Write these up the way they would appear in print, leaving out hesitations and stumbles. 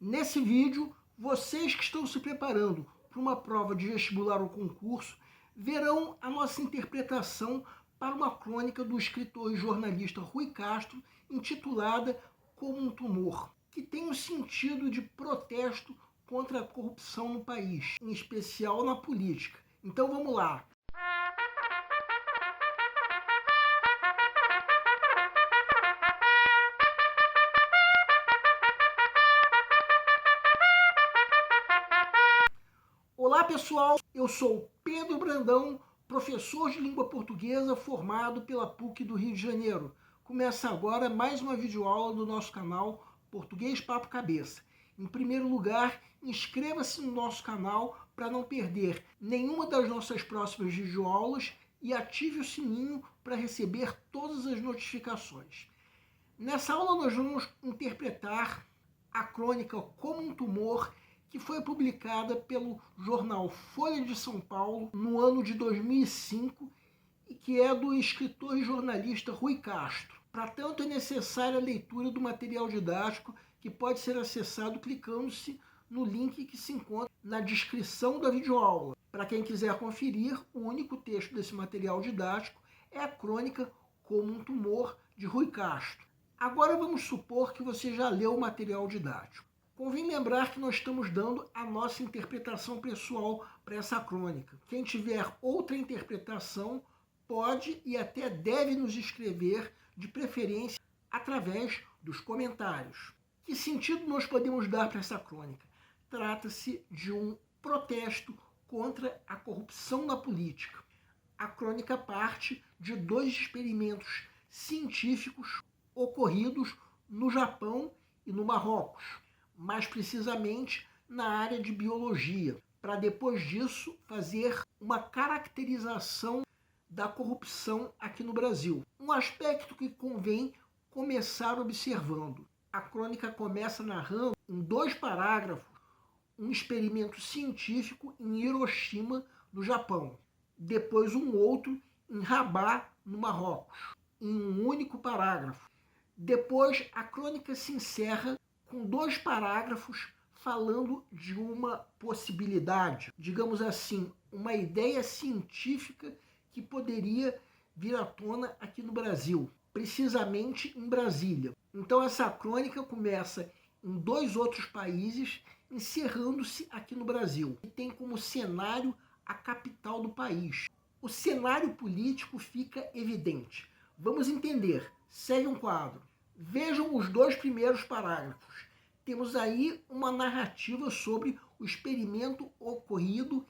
Nesse vídeo, vocês que estão se preparando para uma prova de vestibular ou concurso verão a nossa interpretação para uma crônica do escritor e jornalista Rui Castro, intitulada Como um Tumor, que tem o sentido de protesto contra a corrupção no país, em especial na política. Então vamos lá. Olá pessoal, eu sou Pedro Brandão, professor de língua portuguesa formado pela PUC do Rio de Janeiro. Começa agora mais uma videoaula do nosso canal Português Papo Cabeça. Em primeiro lugar, inscreva-se no nosso canal para não perder nenhuma das nossas próximas videoaulas e ative o sininho para receber todas as notificações. Nessa aula nós vamos interpretar a crônica Como um Tumor, que foi publicada pelo jornal Folha de São Paulo no ano de 2005 e que é do escritor e jornalista Rui Castro. Para tanto, é necessária a leitura do material didático, que pode ser acessado clicando-se no link que se encontra na descrição da videoaula. Para quem quiser conferir, o único texto desse material didático é a crônica Como um Tumor, de Rui Castro. Agora vamos supor que você já leu o material didático. Convém lembrar que nós estamos dando a nossa interpretação pessoal para essa crônica. Quem tiver outra interpretação pode e até deve nos escrever, de preferência através dos comentários. Que sentido nós podemos dar para essa crônica? Trata-se de um protesto contra a corrupção na política. A crônica parte de dois experimentos científicos ocorridos no Japão e no Marrocos, mais precisamente na área de biologia, para depois disso fazer uma caracterização da corrupção aqui no Brasil. Um aspecto que convém começar observando. A crônica começa narrando, em 2 parágrafos, um experimento científico em Hiroshima, no Japão. Depois um outro em Rabat, no Marrocos, em um único parágrafo. Depois a crônica se encerra com 2 parágrafos falando de uma possibilidade, digamos assim, uma ideia científica que poderia vir à tona aqui no Brasil, precisamente em Brasília. Então essa crônica começa em 2 outros países, encerrando-se aqui no Brasil, e tem como cenário a capital do país. O cenário político fica evidente. Vamos entender. Segue um quadro. Vejam os 2 primeiros parágrafos. Temos aí uma narrativa sobre o experimento ocorrido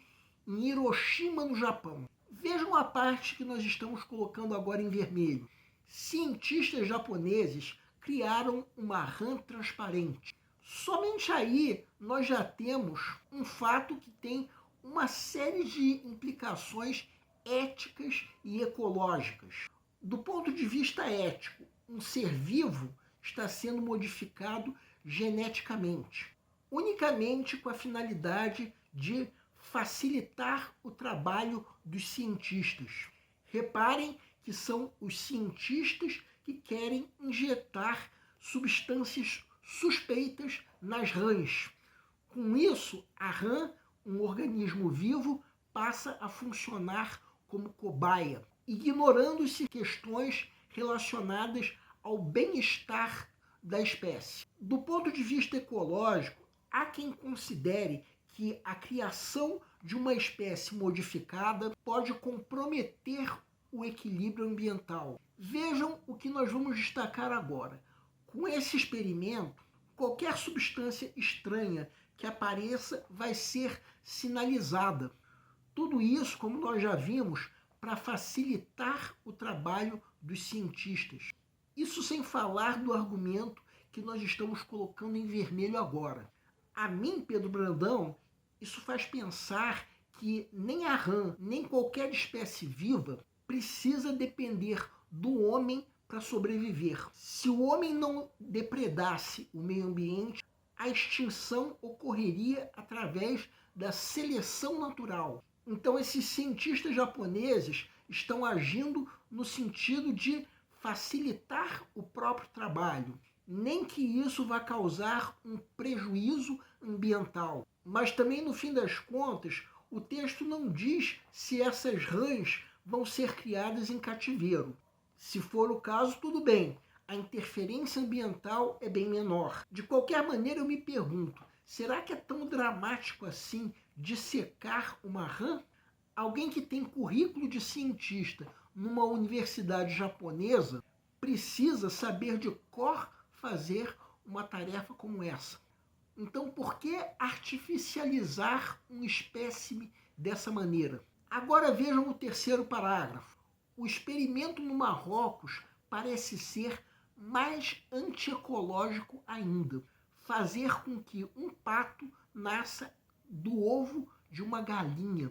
em Hiroshima, no Japão. Vejam a parte que nós estamos colocando agora em vermelho. Cientistas japoneses criaram uma rã transparente. Somente aí nós já temos um fato que tem uma série de implicações éticas e ecológicas. Do ponto de vista ético, um ser vivo está sendo modificado geneticamente, unicamente com a finalidade de facilitar o trabalho dos cientistas. Reparem que são os cientistas que querem injetar substâncias suspeitas nas rãs. Com isso, a rã, um organismo vivo, passa a funcionar como cobaia, ignorando-se questões relacionadas ao bem-estar da espécie. Do ponto de vista ecológico, há quem considere que a criação de uma espécie modificada pode comprometer o equilíbrio ambiental. Vejam o que nós vamos destacar agora. Com esse experimento, qualquer substância estranha que apareça vai ser sinalizada. Tudo isso, como nós já vimos, para facilitar o trabalho dos cientistas. Isso sem falar do argumento que nós estamos colocando em vermelho agora. A mim, Pedro Brandão, isso faz pensar que nem a rã, nem qualquer espécie viva precisa depender do homem para sobreviver. Se o homem não depredasse o meio ambiente, a extinção ocorreria através da seleção natural. Então esses cientistas japoneses estão agindo no sentido de facilitar o próprio trabalho. nem que isso vá causar um prejuízo ambiental. Mas também, no fim das contas, o texto não diz se essas rãs vão ser criadas em cativeiro. Se for o caso, tudo bem, a interferência ambiental é bem menor. De qualquer maneira, eu me pergunto, será que é tão dramático assim dissecar uma rã? Alguém que tem currículo de cientista numa universidade japonesa precisa saber de cor fazer uma tarefa como essa. Então, por que artificializar um espécime dessa maneira? Agora vejam o terceiro parágrafo. O experimento no Marrocos parece ser mais antiecológico ainda. Fazer com que um pato nasça do ovo de uma galinha.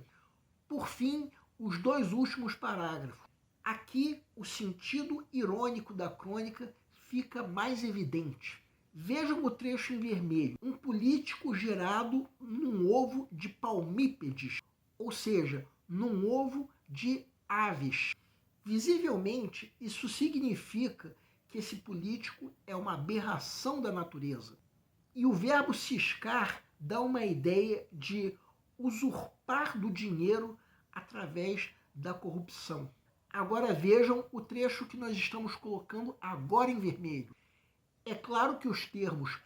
Por fim, os dois últimos parágrafos. Aqui, o sentido irônico da crônica fica mais evidente. Vejam o trecho em vermelho. Um político gerado num ovo de palmípedes, ou seja, num ovo de aves. Visivelmente, isso significa que esse político é uma aberração da natureza. E o verbo ciscar dá uma ideia de usurpar do dinheiro através da corrupção. Agora vejam o trecho que nós estamos colocando agora em vermelho. É claro que os termos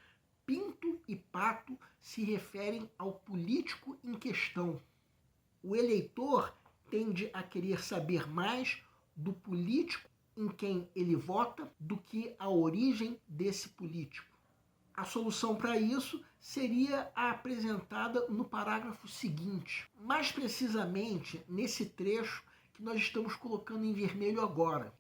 pinto e pato se referem ao político em questão. O eleitor tende a querer saber mais do político em quem ele vota do que a origem desse político. A solução para isso seria a apresentada no parágrafo seguinte, mais precisamente nesse trecho que nós estamos colocando em vermelho agora.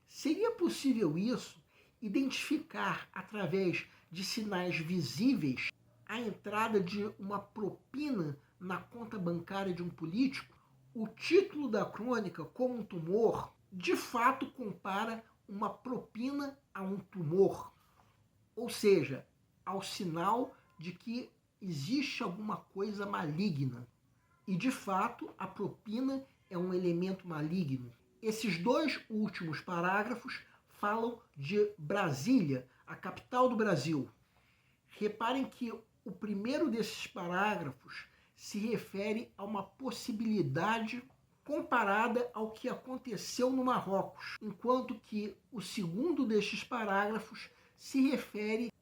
Seria possível isso identificar através de sinais visíveis a entrada de uma propina na conta bancária de um político? O título da crônica, Como um Tumor, de fato compara uma propina a um tumor, ou seja, ao sinal de que existe alguma coisa maligna. E, de fato, a propina é um elemento maligno. Esses dois últimos parágrafos falam de Brasília, a capital do Brasil. Reparem que o primeiro desses parágrafos se refere a uma possibilidade comparada ao que aconteceu no Marrocos, enquanto que o segundo destes parágrafos se refere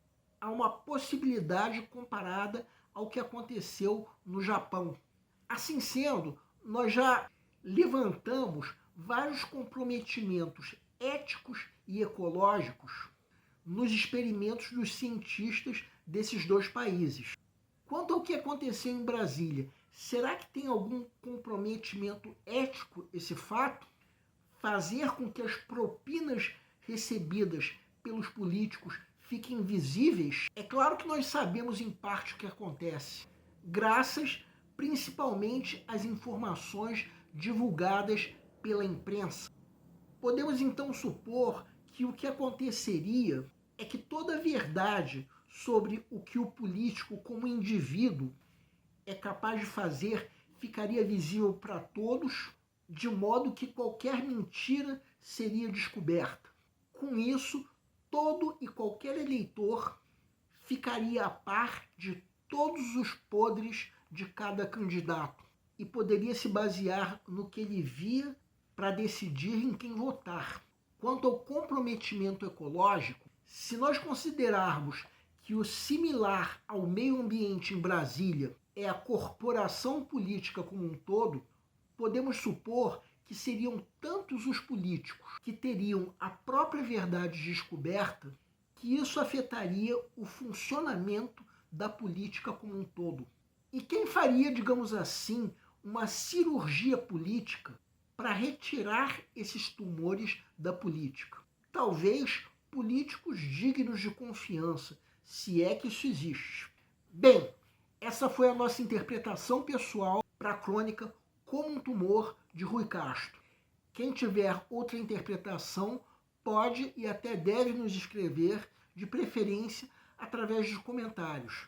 a uma possibilidade comparada ao que aconteceu no Japão. Assim sendo, nós já levantamos vários comprometimentos éticos e ecológicos nos experimentos dos cientistas desses dois países. Quanto ao que aconteceu em Brasília, será que tem algum comprometimento ético esse fato? Fazer com que as propinas recebidas pelos políticos fiquem visíveis? É claro que nós sabemos em parte o que acontece, graças principalmente às informações divulgadas pela imprensa. Podemos então supor que o que aconteceria é que toda a verdade sobre o que o político como indivíduo é capaz de fazer ficaria visível para todos, de modo que qualquer mentira seria descoberta. Com isso, todo e qualquer eleitor ficaria a par de todos os podres de cada candidato e poderia se basear no que ele via para decidir em quem votar. Quanto ao comprometimento ecológico, se nós considerarmos que o similar ao meio ambiente em Brasília é a corporação política como um todo, podemos supor que seriam tantos os políticos que teriam a própria verdade descoberta que isso afetaria o funcionamento da política como um todo. E quem faria, digamos assim, uma cirurgia política para retirar esses tumores da política? Talvez políticos dignos de confiança, se é que isso existe. Bem, essa foi a nossa interpretação pessoal para a crônica Como um Tumor, de Rui Castro. Quem tiver outra interpretação pode e até deve nos escrever, de preferência através dos comentários.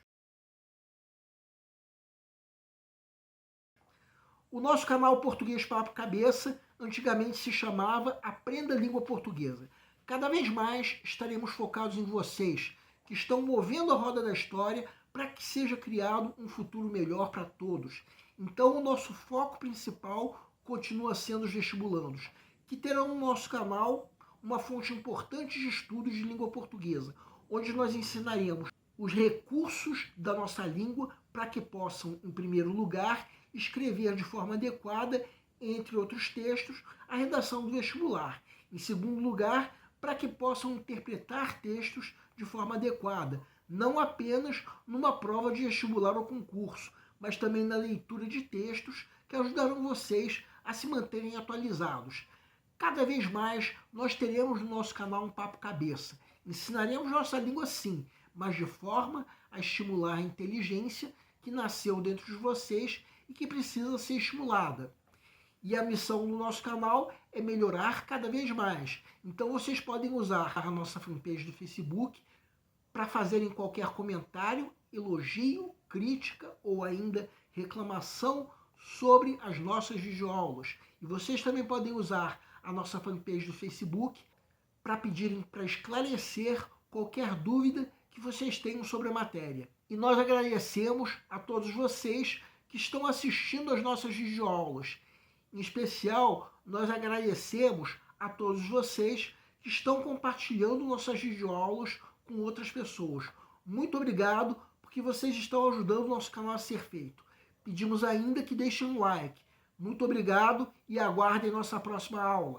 O nosso canal Português Papo Cabeça antigamente se chamava Aprenda a Língua Portuguesa. Cada vez mais estaremos focados em vocês, que estão movendo a roda da história para que seja criado um futuro melhor para todos. Então, o nosso foco principal continua sendo os vestibulandos, que terão no nosso canal uma fonte importante de estudos de língua portuguesa, onde nós ensinaremos os recursos da nossa língua para que possam, em primeiro lugar, escrever de forma adequada, entre outros textos, a redação do vestibular. Em segundo lugar, para que possam interpretar textos de forma adequada, não apenas numa prova de vestibular ou concurso, mas também na leitura de textos que ajudarão vocês a se manterem atualizados. Cada vez mais nós teremos no nosso canal um Papo Cabeça. Ensinaremos nossa língua sim, mas de forma a estimular a inteligência que nasceu dentro de vocês e que precisa ser estimulada. E a missão do nosso canal é melhorar cada vez mais. Então vocês podem usar a nossa fanpage do Facebook para fazerem qualquer comentário, elogio, crítica ou ainda reclamação sobre as nossas videoaulas. E vocês também podem usar a nossa fanpage do Facebook para pedirem para esclarecer qualquer dúvida que vocês tenham sobre a matéria. E nós agradecemos a todos vocês que estão assistindo às nossas videoaulas. Em especial, nós agradecemos a todos vocês que estão compartilhando nossas videoaulas com outras pessoas. Muito obrigado, porque vocês estão ajudando o nosso canal a ser feito. Pedimos ainda que deixem um like. Muito obrigado e aguardem nossa próxima aula.